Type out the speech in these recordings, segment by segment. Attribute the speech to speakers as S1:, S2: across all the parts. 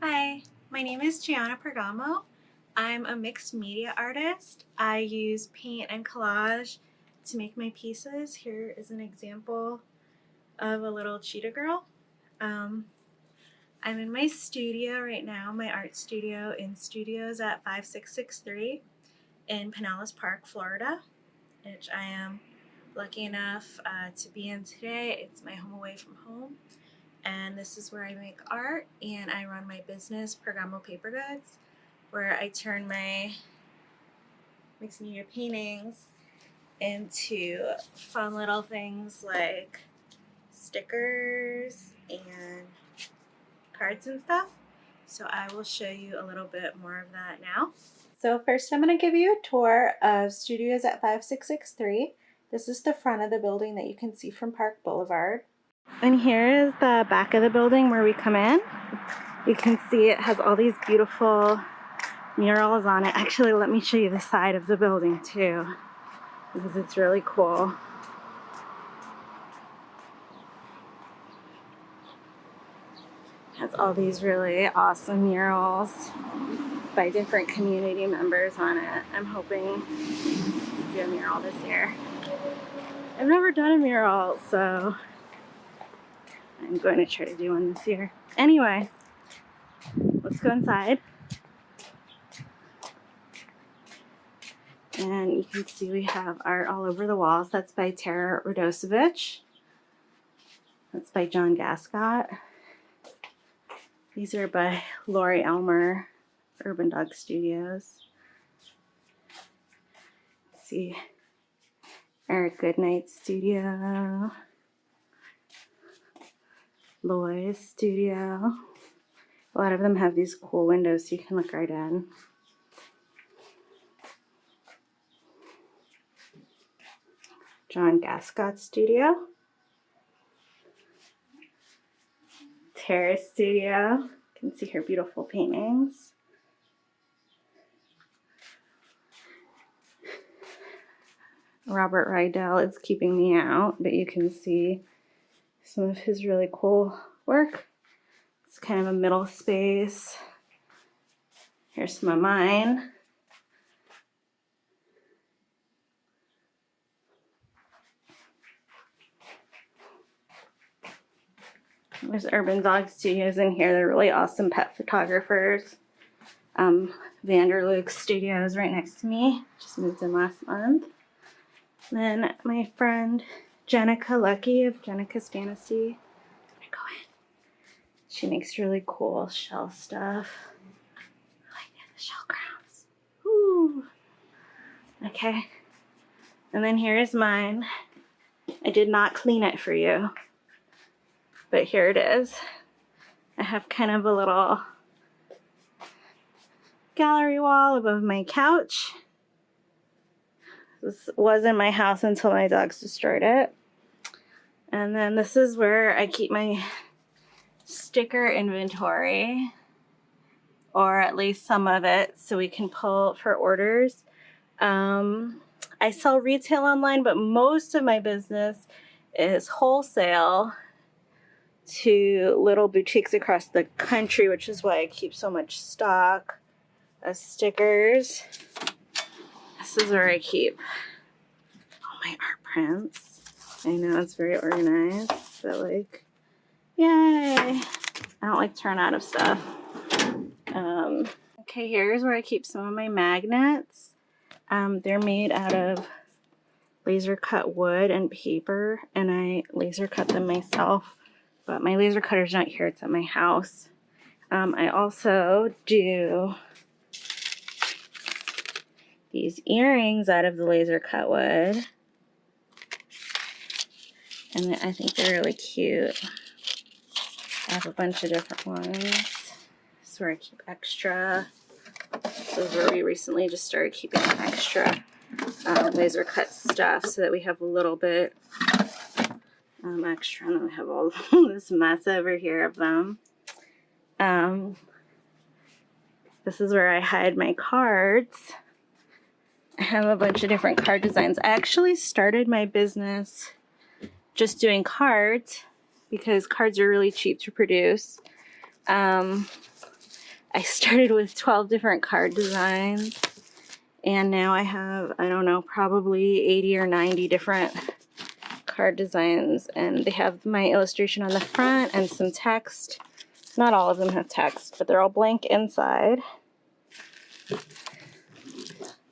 S1: Hi, my name is Gianna Pergamo. I'm a mixed media artist. I use paint and collage to make my pieces. Here is an example of a little cheetah girl. I'm in my studio right now, my art studio in Studios at 5663 in Pinellas Park, Florida, which I am lucky enough to be in today. It's my home away from home. And this is where I make art and I run my business, Pergamo Paper Goods, where I turn my mixed media paintings into fun little things like stickers and cards and stuff. So I will show you a little bit more of that now. So first I'm going to give you a tour of Studios at 5663. This is the front of the building that you can see from Park Boulevard. And here is the back of the building where we come in. You can see it has all these beautiful murals on it. Actually, let me show you the side of the building too, because it's really cool. It has all these really awesome murals by different community members on it. I'm hoping to do a mural this year. I've never done a mural, so I'm going to try to do one this year. Anyway, let's go inside. And you can see we have art all over the walls. That's by Tara Radosevich. That's by John Gascott. These are by Lori Elmer, Urban Dog Studios. Let's see, Eric Goodnight Studio. Loy's Studio. A lot of them have these cool windows so you can look right in. John Gascott Studio. Tara's Studio. You can see her beautiful paintings. Robert Rydell is keeping me out, but you can see some of his really cool work. It's kind of a middle space. Here's some of mine. There's Urban Dog Studios in here. They're really awesome pet photographers. Vanderlook Studios right next to me. Just moved in last month. Then my friend Jenica Lucky of Jenica's Fantasy. I'm gonna go in. She makes really cool shell stuff. I like the shell crowns. Ooh. Okay. And then here's mine. I did not clean it for you, but here it is. I have kind of a little gallery wall above my couch. This was in my house until my dogs destroyed it. And then this is where I keep my sticker inventory, or at least some of it, so we can pull for orders. I sell retail online, but most of my business is wholesale to little boutiques across the country, which is why I keep so much stock of stickers. This is where I keep all my art prints. I know it's very organized, but like, yay! I don't like to run out of stuff. Okay, here's where I keep some of my magnets. They're made out of laser cut wood and paper, and I laser cut them myself, but my laser cutter's not here, it's at my house. I also do these earrings out of the laser cut wood, and I think they're really cute. I have a bunch of different ones. This is where I keep extra. This is where we recently just started keeping extra laser cut stuff so that we have a little bit extra, and then we have all this mess over here of them. This is where I hide my cards. I have a bunch of different card designs. I actually started my business just doing cards because cards are really cheap to produce. I started with 12 different card designs, and now I have, I don't know, probably 80 or 90 different card designs, and they have my illustration on the front and some text. Not all of them have text, but they're all blank inside.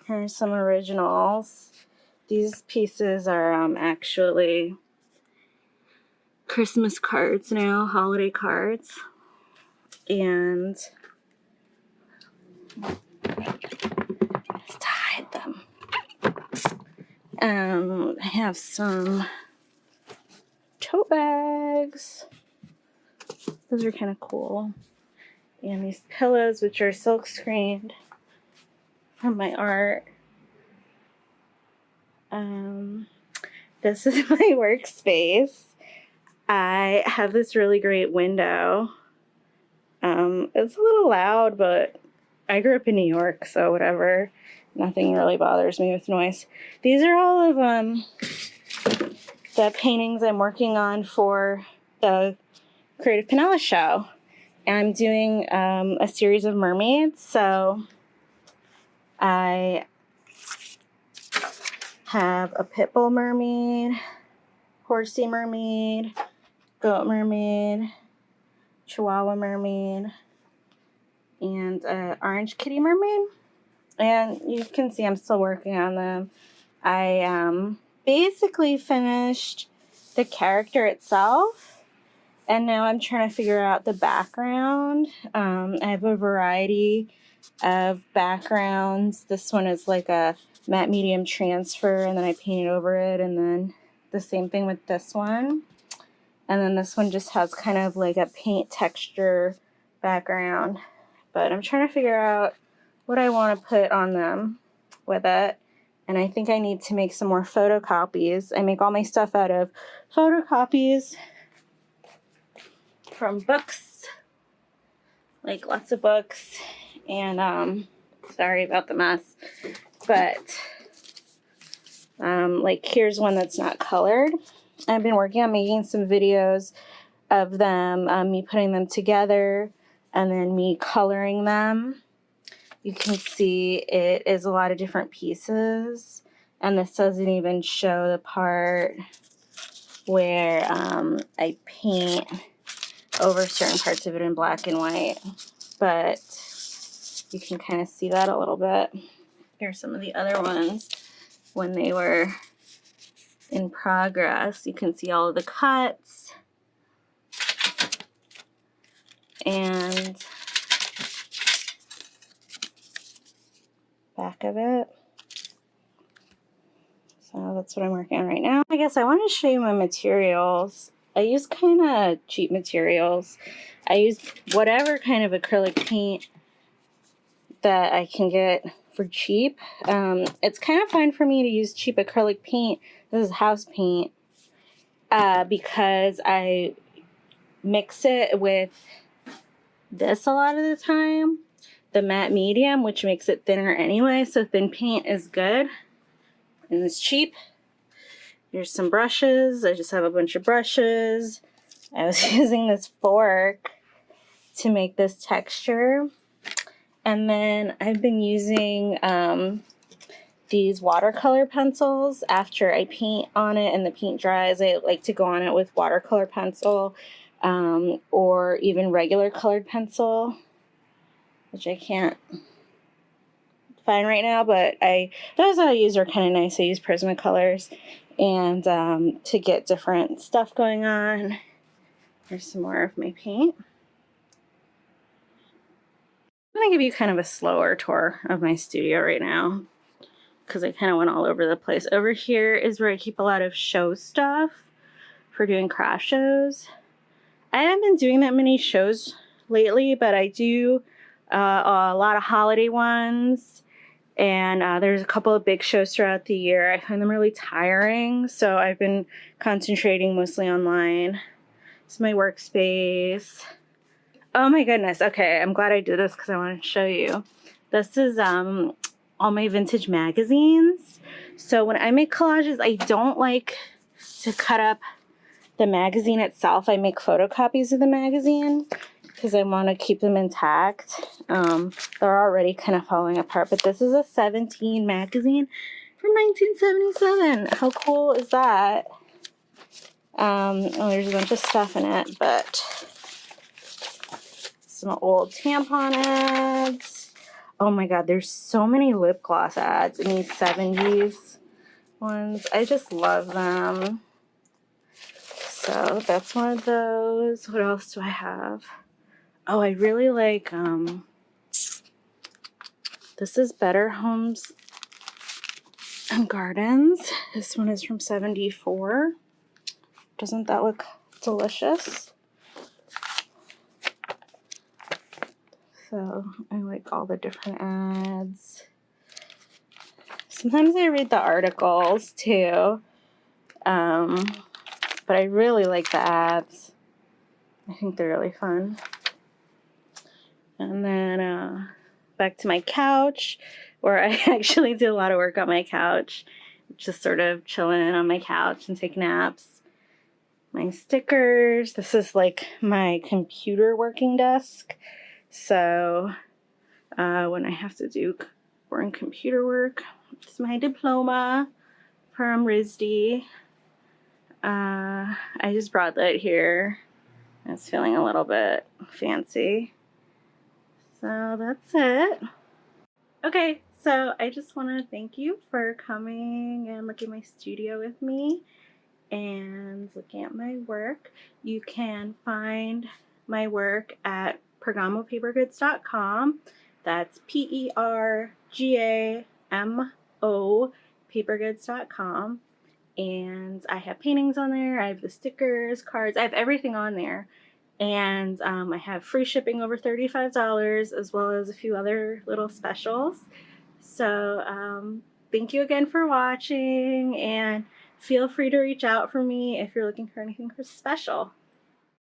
S1: Here's some originals. These pieces are actually Christmas cards now, holiday cards. And just to hide them. I have some tote bags. Those are kind of cool. And these pillows, which are silk screened from my art. This is my workspace. I have this really great window. It's a little loud, but I grew up in New York, so whatever. Nothing really bothers me with noise. These are all of the paintings I'm working on for the Creative Pinellas show. And I'm doing a series of mermaids, so I have a pit bull mermaid, horsey mermaid, goat mermaid, chihuahua mermaid, and an orange kitty mermaid. And you can see I'm still working on them. I basically finished the character itself, and now I'm trying to figure out the background. I have a variety of backgrounds. This one is like a matte medium transfer, and then I painted over it, and then the same thing with this one. And then this one just has kind of like a paint texture background. But I'm trying to figure out what I want to put on them with it. And I think I need to make some more photocopies. I make all my stuff out of photocopies from books, like lots of books. And sorry about the mess, but like here's one that's not colored. I've been working on making some videos of them, me putting them together and then me coloring them. You can see it is a lot of different pieces, and this doesn't even show the part where I paint over certain parts of it in black and white, but you can kind of see that a little bit. Here's some of the other ones when they were in progress. You can see all of the cuts and back of it. So that's what I'm working on right now. I guess I want to show you my materials. I use kind of cheap materials. I use whatever kind of acrylic paint that I can get for cheap. It's kind of fun for me to use cheap acrylic paint. This is house paint because I mix it with this a lot of the time, the matte medium, which makes it thinner anyway, so thin paint is good and it's cheap. Here's some brushes. I just have a bunch of brushes. I was using this fork to make this texture. And then I've been using these watercolor pencils. After I paint on it and the paint dries, I like to go on it with watercolor pencil or even regular colored pencil, which I can't find right now, but those I use are kind of nice. I use Prismacolors and to get different stuff going on. Here's some more of my paint. I'm going to give you kind of a slower tour of my studio right now because I kind of went all over the place. Over here is where I keep a lot of show stuff for doing craft shows. I haven't been doing that many shows lately, but I do a lot of holiday ones, and there's a couple of big shows throughout the year. I find them really tiring, so I've been concentrating mostly online. It's my workspace. Oh my goodness. Okay, I'm glad I did this because I want to show you. This is all my vintage magazines. So when I make collages, I don't like to cut up the magazine itself. I make photocopies of the magazine. because I want to keep them intact. They're already kind of falling apart, but this is a 17 magazine from 1977. How cool is that? There's a bunch of stuff in it, but some old tampon ads. Oh my god, there's so many lip gloss ads in these 70s ones. I just love them. So that's one of those. What else do I have? Oh, I really like, this is Better Homes and Gardens. This one is from 74. Doesn't that look delicious? So I like all the different ads. Sometimes I read the articles too. But I really like the ads. I think they're really fun. And then back to my couch, where I actually do a lot of work on my couch. Just sort of chilling on my couch and take naps. My stickers. This is like my computer working desk. So when I have to do boring computer work, it's my diploma from RISD. I just brought that here. I was feeling a little bit fancy. So that's it. Okay, so I just want to thank you for coming and looking at my studio with me and looking at my work. You can find my work at PergamoPaperGoods.com. That's PERGAMO papergoods.com. And I have paintings on there. I have the stickers, cards. I have everything on there. And I have free shipping over $35, as well as a few other little specials. So thank you again for watching, and feel free to reach out for me if you're looking for anything special.